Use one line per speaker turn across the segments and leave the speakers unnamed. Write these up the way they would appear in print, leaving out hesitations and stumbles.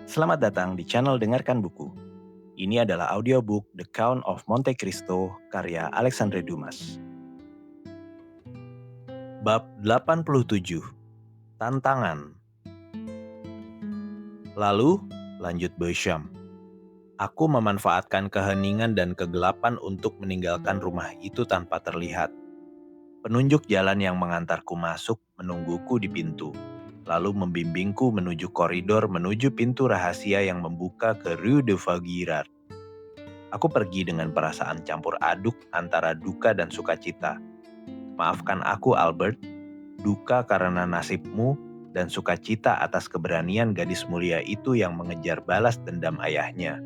Selamat datang di channel Dengarkan Buku. Ini adalah audiobook The Count of Monte Cristo karya Alexandre Dumas. Bab 87. Tantangan. Lalu, lanjut Beauchamp, aku memanfaatkan keheningan dan kegelapan untuk meninggalkan rumah itu tanpa terlihat. Penunjuk jalan yang mengantarku masuk menungguku di pintu, lalu membimbingku menuju koridor menuju pintu rahasia yang membuka ke Rue de Vaugirard. Aku pergi dengan perasaan campur aduk antara duka dan sukacita. Maafkan aku, Albert, duka karena nasibmu dan sukacita atas keberanian gadis mulia itu yang mengejar balas dendam ayahnya.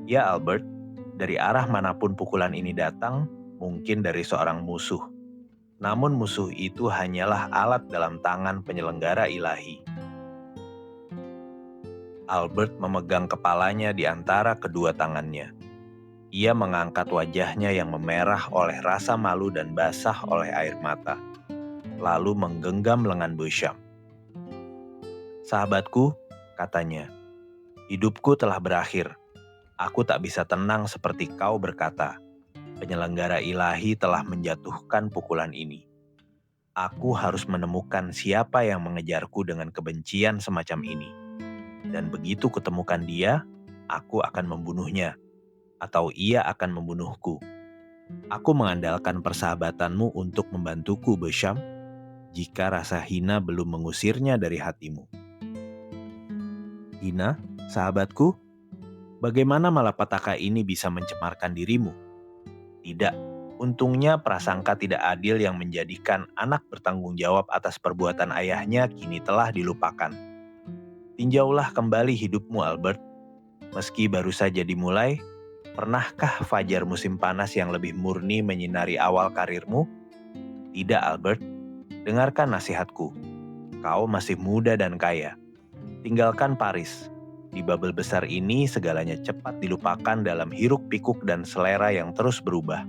Ya, Albert, dari arah manapun pukulan ini datang, mungkin dari seorang musuh. Namun musuh itu hanyalah alat dalam tangan penyelenggara ilahi. Albert memegang kepalanya di antara kedua tangannya. Ia mengangkat wajahnya yang memerah oleh rasa malu dan basah oleh air mata, lalu menggenggam lengan Beauchamp. "Sahabatku," katanya, "hidupku telah berakhir. Aku tak bisa tenang seperti kau berkata. Penyelenggara ilahi telah menjatuhkan pukulan ini. Aku harus menemukan siapa yang mengejarku dengan kebencian semacam ini. Dan begitu kutemukan dia, aku akan membunuhnya, atau ia akan membunuhku. Aku mengandalkan persahabatanmu untuk membantuku, Beauchamp, jika rasa hina belum mengusirnya dari hatimu." "Hina, sahabatku? Bagaimana malapetaka ini bisa mencemarkan dirimu?" "Tidak, untungnya prasangka tidak adil yang menjadikan anak bertanggung jawab atas perbuatan ayahnya kini telah dilupakan. Tinjaulah kembali hidupmu, Albert. Meski baru saja dimulai, pernahkah fajar musim panas yang lebih murni menyinari awal karirmu? Tidak, Albert. Dengarkan nasihatku. Kau masih muda dan kaya. Tinggalkan Paris. Di Babel besar ini segalanya cepat dilupakan dalam hiruk-pikuk dan selera yang terus berubah.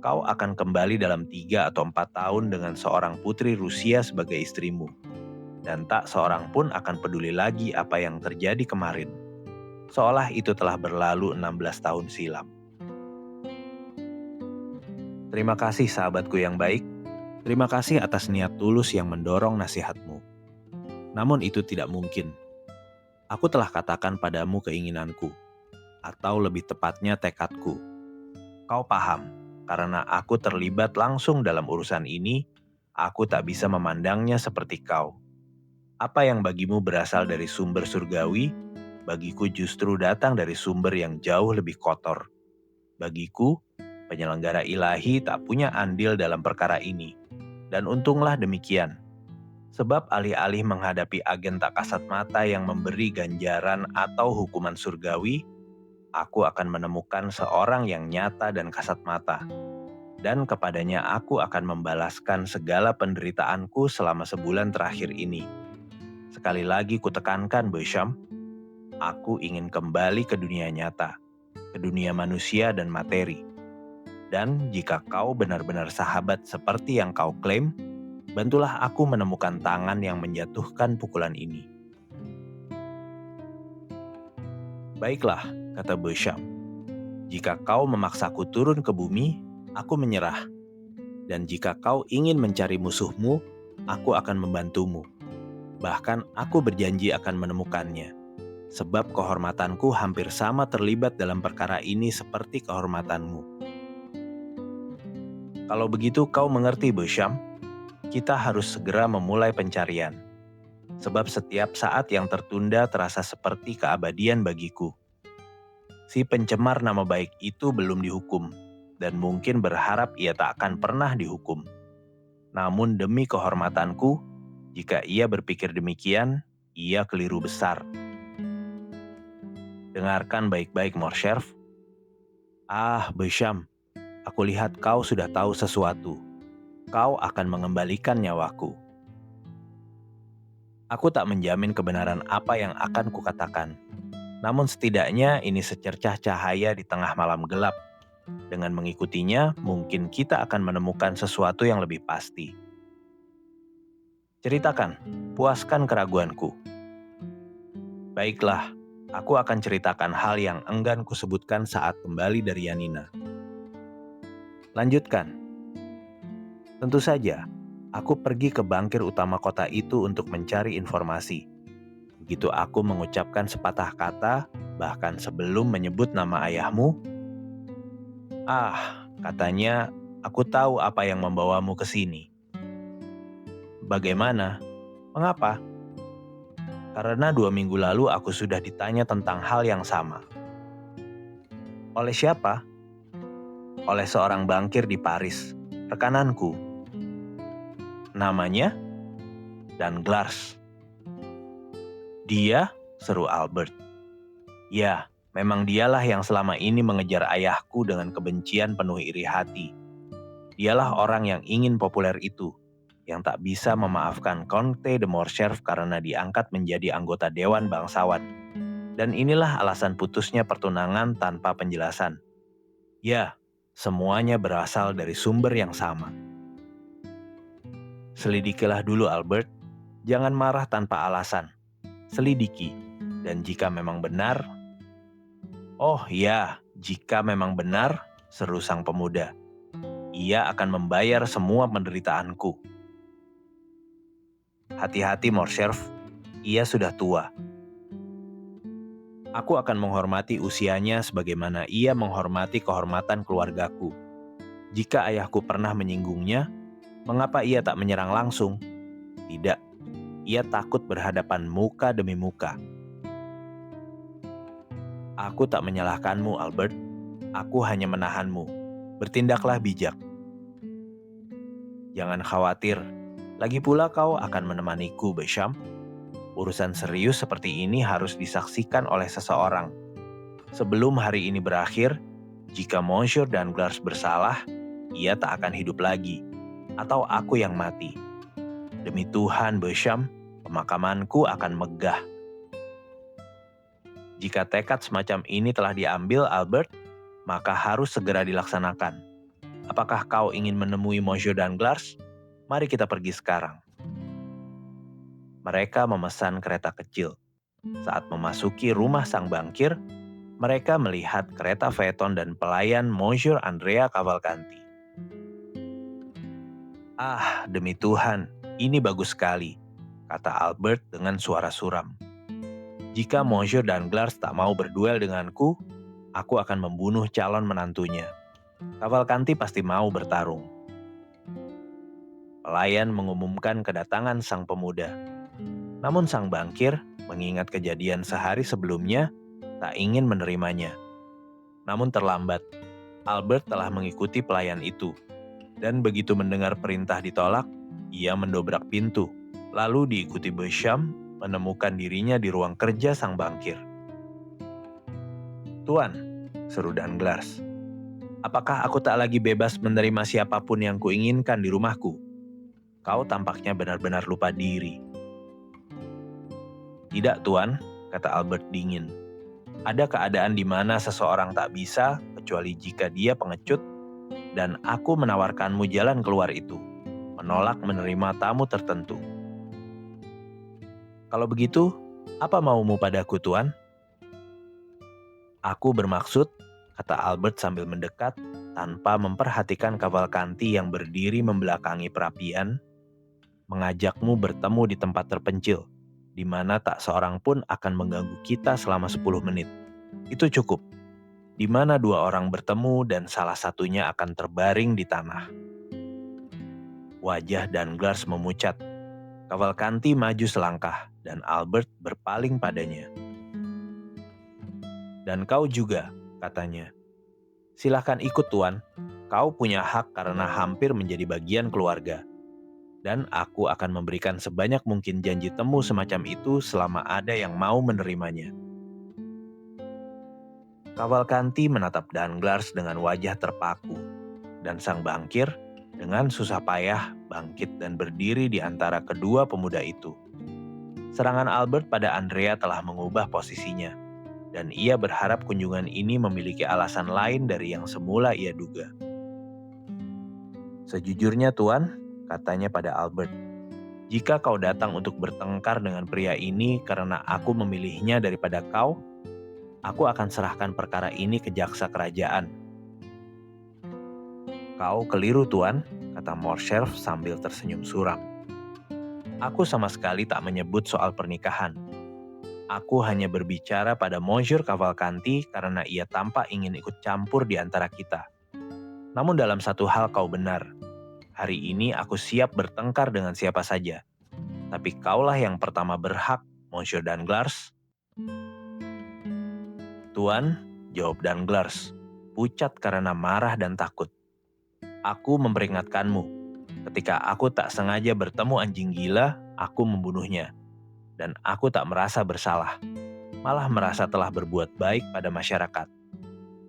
Kau akan kembali dalam 3 atau 4 tahun dengan seorang putri Rusia sebagai istrimu. Dan tak seorang pun akan peduli lagi apa yang terjadi kemarin. Seolah itu telah berlalu 16 tahun silam." "Terima kasih, sahabatku yang baik. Terima kasih atas niat tulus yang mendorong nasihatmu. Namun itu tidak mungkin. Aku telah katakan padamu keinginanku, atau lebih tepatnya tekadku. Kau paham, karena aku terlibat langsung dalam urusan ini, aku tak bisa memandangnya seperti kau. Apa yang bagimu berasal dari sumber surgawi, bagiku justru datang dari sumber yang jauh lebih kotor. Bagiku, penyelenggara ilahi tak punya andil dalam perkara ini. Dan untunglah demikian. Sebab alih-alih menghadapi agen tak kasat mata yang memberi ganjaran atau hukuman surgawi, aku akan menemukan seorang yang nyata dan kasat mata. Dan kepadanya aku akan membalaskan segala penderitaanku selama sebulan terakhir ini. Sekali lagi kutekankan, Beauchamp, aku ingin kembali ke dunia nyata, ke dunia manusia dan materi. Dan jika kau benar-benar sahabat seperti yang kau klaim, bantulah aku menemukan tangan yang menjatuhkan pukulan ini." "Baiklah," kata Beauchamp. "Jika kau memaksaku turun ke bumi, aku menyerah. Dan jika kau ingin mencari musuhmu, aku akan membantumu. Bahkan aku berjanji akan menemukannya. Sebab kehormatanku hampir sama terlibat dalam perkara ini seperti kehormatanmu." "Kalau begitu kau mengerti, Beauchamp, kita harus segera memulai pencarian. Sebab setiap saat yang tertunda terasa seperti keabadian bagiku. Si pencemar nama baik itu belum dihukum, dan mungkin berharap ia tak akan pernah dihukum. Namun demi kehormatanku, jika ia berpikir demikian, ia keliru besar. Dengarkan baik-baik, Morcerf. Ah, Beauchamp, aku lihat kau sudah tahu sesuatu. Kau akan mengembalikan nyawaku. Aku tak menjamin kebenaran apa yang akan kukatakan. Namun setidaknya ini secercah cahaya di tengah malam gelap. Dengan mengikutinya, mungkin kita akan menemukan sesuatu yang lebih pasti." Ceritakan, puaskan keraguanku. Baiklah, aku akan ceritakan hal yang enggan kusebutkan saat kembali dari Yanina. Lanjutkan. Tentu saja, aku pergi ke bankir utama kota itu untuk mencari informasi. Begitu aku mengucapkan sepatah kata, bahkan sebelum menyebut nama ayahmu, katanya, aku tahu apa yang membawamu ke sini. Bagaimana? Mengapa? Karena 2 minggu lalu aku sudah ditanya tentang hal yang sama. Oleh siapa? Oleh seorang bankir di Paris, rekananku. Namanya? Danglars. Dia? Seru Albert. Ya, memang dialah yang selama ini mengejar ayahku dengan kebencian penuh iri hati. Dialah orang yang ingin populer itu, yang tak bisa memaafkan Comte de Morcerf karena diangkat menjadi anggota Dewan Bangsawan. Dan inilah alasan putusnya pertunangan tanpa penjelasan. Ya, semuanya berasal dari sumber yang sama. Selidikilah dulu Albert, jangan marah tanpa alasan. Selidiki, dan jika memang benar... Oh ya, jika memang benar, seru sang pemuda. Ia akan membayar semua penderitaanku. Hati-hati Morcerf, ia sudah tua. Aku akan menghormati usianya sebagaimana ia menghormati kehormatan keluargaku. Jika ayahku pernah menyinggungnya, mengapa ia tak menyerang langsung? Tidak, ia takut berhadapan muka demi muka. Aku tak menyalahkanmu, Albert. Aku hanya menahanmu. Bertindaklah bijak. Jangan khawatir, lagi pula kau akan menemaniku, Besham. Urusan serius seperti ini harus disaksikan oleh seseorang. Sebelum hari ini berakhir, jika Monsieur Danglars bersalah, ia tak akan hidup lagi. Atau aku yang mati. Demi Tuhan, Besham, pemakamanku akan megah. Jika tekad semacam ini telah diambil, Albert, maka harus segera dilaksanakan. Apakah kau ingin menemui Monsieur Danglars? Mari kita pergi sekarang. Mereka memesan kereta kecil. Saat memasuki rumah sang bankir, mereka melihat kereta Phaeton dan pelayan Monsieur Andrea Cavalcanti. Demi Tuhan, ini bagus sekali, kata Albert dengan suara suram. Jika Monsieur Danglars tak mau berduel denganku, aku akan membunuh calon menantunya. Cavalcanti pasti mau bertarung. Pelayan mengumumkan kedatangan sang pemuda. Namun sang bankir, mengingat kejadian sehari sebelumnya, tak ingin menerimanya. Namun terlambat, Albert telah mengikuti pelayan itu. Dan begitu mendengar perintah ditolak, ia mendobrak pintu. Lalu diikuti Besham, menemukan dirinya di ruang kerja sang bankir. Tuan, seru Danglars. Apakah aku tak lagi bebas menerima siapapun yang kuinginkan di rumahku? Kau tampaknya benar-benar lupa diri. Tidak, Tuan, kata Albert dingin. Ada keadaan di mana seseorang tak bisa, kecuali jika dia pengecut, dan aku menawarkanmu jalan keluar itu, menolak menerima tamu tertentu. Kalau begitu, apa maumu padaku, Tuan? Aku bermaksud, kata Albert sambil mendekat, tanpa memperhatikan Cavalcanti yang berdiri membelakangi perapian, mengajakmu bertemu di tempat terpencil, di mana tak seorang pun akan mengganggu kita selama 10 menit. Itu cukup. Di mana 2 orang bertemu dan salah satunya akan terbaring di tanah. Wajah Danglars memucat. Cavalcanti maju selangkah dan Albert berpaling padanya. Dan kau juga, katanya. Silahkan ikut, Tuan. Kau punya hak karena hampir menjadi bagian keluarga. Dan aku akan memberikan sebanyak mungkin janji temu semacam itu selama ada yang mau menerimanya. Cavalcanti menatap Danglars dengan wajah terpaku, dan sang bankir dengan susah payah bangkit dan berdiri di antara kedua pemuda itu. Serangan Albert pada Andrea telah mengubah posisinya, dan ia berharap kunjungan ini memiliki alasan lain dari yang semula ia duga. Sejujurnya, Tuan, katanya pada Albert, Jika kau datang untuk bertengkar dengan pria ini karena aku memilihnya daripada kau, aku akan serahkan perkara ini ke jaksa kerajaan." "Kau keliru, Tuan," kata Morcerf sambil tersenyum suram. "Aku sama sekali tak menyebut soal pernikahan. Aku hanya berbicara pada Monsieur Cavalcanti karena ia tampak ingin ikut campur di antara kita. Namun dalam satu hal kau benar. Hari ini aku siap bertengkar dengan siapa saja. Tapi kaulah yang pertama berhak, Monsieur Danglars." "Tuan," jawab Danglars, pucat karena marah dan takut. "Aku memperingatkanmu. Ketika aku tak sengaja bertemu anjing gila, aku membunuhnya. Dan aku tak merasa bersalah, malah merasa telah berbuat baik pada masyarakat.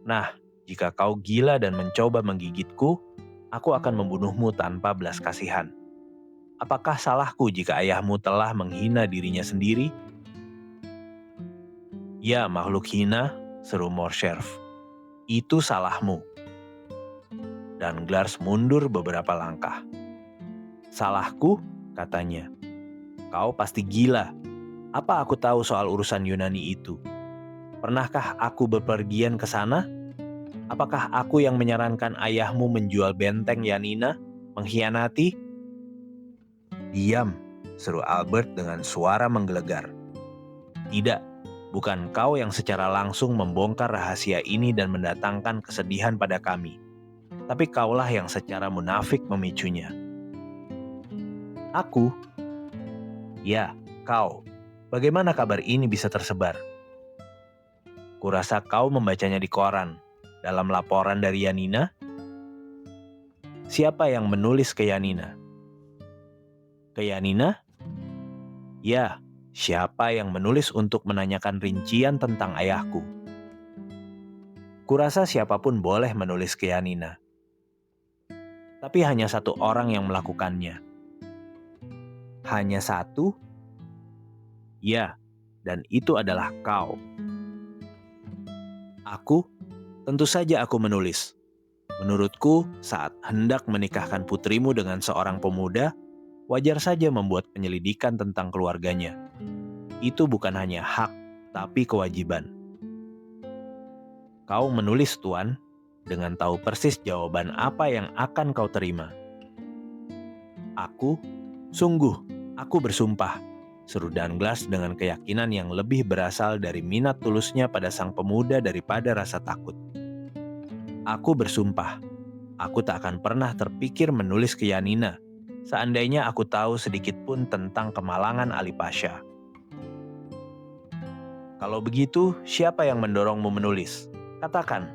Nah, jika kau gila dan mencoba menggigitku, aku akan membunuhmu tanpa belas kasihan. Apakah salahku jika ayahmu telah menghina dirinya sendiri?" "Ya, makhluk hina," seru Morcerf. "Itu salahmu." Danglars mundur beberapa langkah. "Salahku?" katanya. "Kau pasti gila. Apa aku tahu soal urusan Yunani itu? Pernahkah aku bepergian ke sana? Apakah aku yang menyarankan ayahmu menjual benteng Yanina? Mengkhianati?" "Diam," seru Albert dengan suara menggelegar. "Tidak, bukan kau yang secara langsung membongkar rahasia ini dan mendatangkan kesedihan pada kami. Tapi kaulah yang secara munafik memicunya." "Aku?" "Ya, kau. Bagaimana kabar ini bisa tersebar?" "Kurasa kau membacanya di koran, dalam laporan dari Yanina." "Siapa yang menulis ke Yanina?" "Ke Yanina?" "Ya, siapa yang menulis untuk menanyakan rincian tentang ayahku?" "Kurasa siapapun boleh menulis ke Yanina. Tapi hanya satu orang yang melakukannya." "Hanya satu?" "Ya, dan itu adalah kau." "Aku? Tentu saja aku menulis. Menurutku, saat hendak menikahkan putrimu dengan seorang pemuda, wajar saja membuat penyelidikan tentang keluarganya. Itu bukan hanya hak, tapi kewajiban." "Kau menulis, Tuan, dengan tahu persis jawaban apa yang akan kau terima." "Aku? Sungguh, aku bersumpah," seru Danglars dengan keyakinan yang lebih berasal dari minat tulusnya pada sang pemuda daripada rasa takut. "Aku bersumpah, aku tak akan pernah terpikir menulis ke Yanina, seandainya aku tahu sedikit pun tentang kemalangan Ali Pasha." "Kalau begitu, siapa yang mendorongmu menulis? Katakan."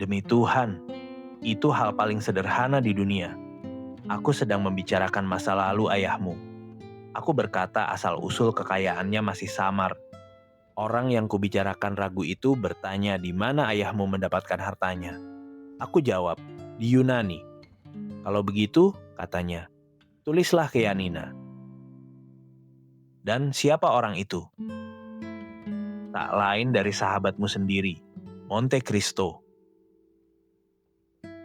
"Demi Tuhan, itu hal paling sederhana di dunia. Aku sedang membicarakan masa lalu ayahmu. Aku berkata asal-usul kekayaannya masih samar. Orang yang kubicarakan ragu itu bertanya di mana ayahmu mendapatkan hartanya. Aku jawab, di Yunani. Kalau begitu, katanya, tulislah ke Yanina." "Dan siapa orang itu?" "Tak lain dari sahabatmu sendiri, Monte Cristo."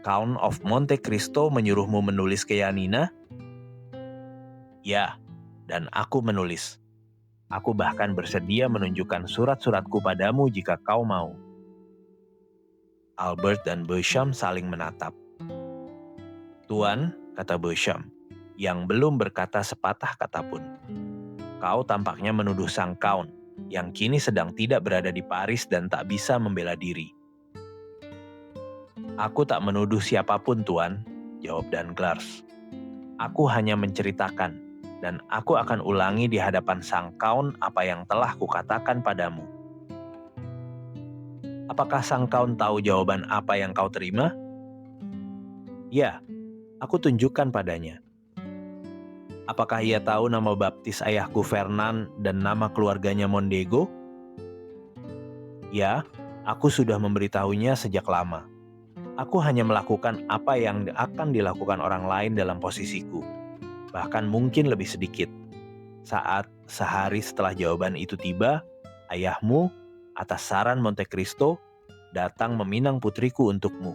"Count of Monte Cristo menyuruhmu menulis ke Yanina?" "Ya, dan aku menulis. Aku bahkan bersedia menunjukkan surat-suratku padamu jika kau mau." Albert dan Beauchamp saling menatap. "Tuan," kata Beauchamp, yang belum berkata sepatah kata pun, "kau tampaknya menuduh sang Count, yang kini sedang tidak berada di Paris dan tak bisa membela diri." "Aku tak menuduh siapapun, Tuan," jawab Danglars. "Aku hanya menceritakan, dan aku akan ulangi di hadapan sang Count apa yang telah kukatakan padamu." "Apakah sang Count tahu jawaban apa yang kau terima?" "Ya, aku tunjukkan padanya." "Apakah ia tahu nama baptis ayahku Fernand dan nama keluarganya Mondego?" "Ya, aku sudah memberitahunya sejak lama. Aku hanya melakukan apa yang akan dilakukan orang lain dalam posisiku, bahkan mungkin lebih sedikit. Saat sehari setelah jawaban itu tiba, ayahmu, atas saran Monte Cristo, datang meminang putriku untukmu.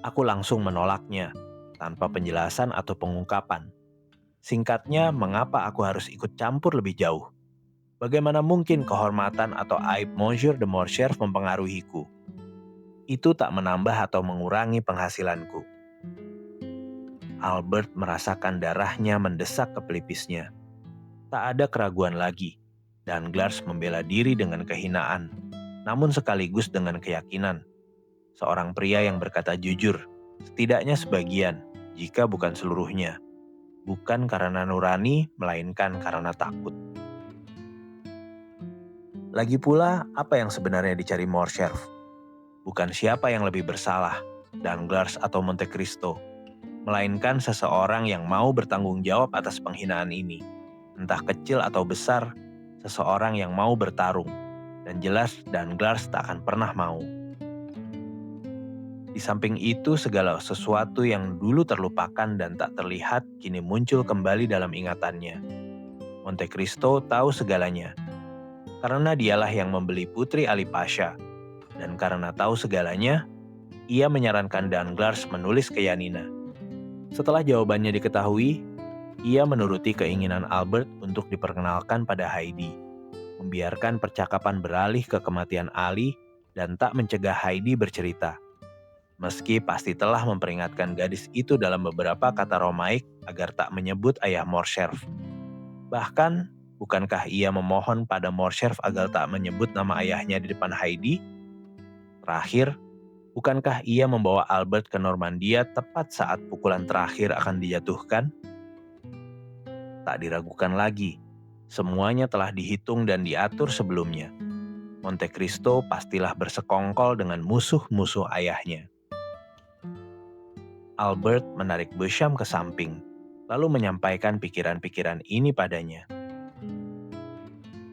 Aku langsung menolaknya, tanpa penjelasan atau pengungkapan. Singkatnya, mengapa aku harus ikut campur lebih jauh? Bagaimana mungkin kehormatan atau aib Monsieur de Morcerf mempengaruhiku? Itu tak menambah atau mengurangi penghasilanku. Albert merasakan darahnya mendesak ke pelipisnya. Tak ada keraguan lagi. Danglars membela diri dengan kehinaan, namun sekaligus dengan keyakinan. Seorang pria yang berkata jujur, setidaknya sebagian, jika bukan seluruhnya. Bukan karena nurani, melainkan karena takut. Lagi pula, apa yang sebenarnya dicari Morcerf? Bukan siapa yang lebih bersalah, Danglars atau Monte Cristo, melainkan seseorang yang mau bertanggung jawab atas penghinaan ini. Entah kecil atau besar, seseorang yang mau bertarung, dan jelas Danglars tak akan pernah mau. Di samping itu, segala sesuatu yang dulu terlupakan dan tak terlihat kini muncul kembali dalam ingatannya. Monte Cristo tahu segalanya, karena dialah yang membeli Putri Ali Pasha, dan karena tahu segalanya, ia menyarankan Danglars menulis ke Yanina. Setelah jawabannya diketahui, ia menuruti keinginan Albert untuk diperkenalkan pada Heidi, membiarkan percakapan beralih ke kematian Ali dan tak mencegah Heidi bercerita. Meski pasti telah memperingatkan gadis itu dalam beberapa kata Romaik agar tak menyebut ayah Morcerf. Bahkan, bukankah ia memohon pada Morcerf agar tak menyebut nama ayahnya di depan Heidi? Terakhir, bukankah ia membawa Albert ke Normandia tepat saat pukulan terakhir akan dijatuhkan? Tak diragukan lagi, semuanya telah dihitung dan diatur sebelumnya. Monte Cristo pastilah bersekongkol dengan musuh-musuh ayahnya. Albert menarik Beauchamp ke samping, lalu menyampaikan pikiran-pikiran ini padanya.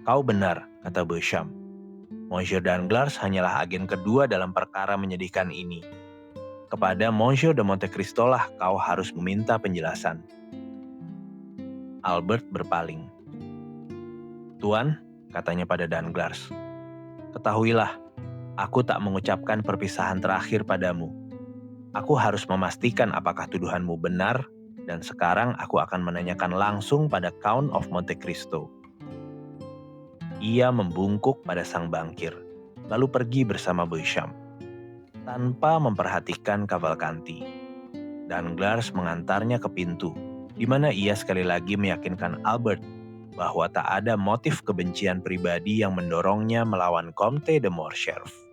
Kau benar, kata Beauchamp. Monsieur Danglars hanyalah agen kedua dalam perkara menyedihkan ini. Kepada Monsieur de Monte Cristo lah kau harus meminta penjelasan. Albert berpaling. Tuan, katanya pada Danglars, ketahuilah, aku tak mengucapkan perpisahan terakhir padamu. Aku harus memastikan apakah tuduhanmu benar, dan sekarang aku akan menanyakan langsung pada Count of Monte Cristo. Ia membungkuk pada sang bangkir, lalu pergi bersama Beauchamp, tanpa memperhatikan Cavalcanti. Danglars mengantarnya ke pintu, di mana ia sekali lagi meyakinkan Albert bahwa tak ada motif kebencian pribadi yang mendorongnya melawan Comte de Morcerf.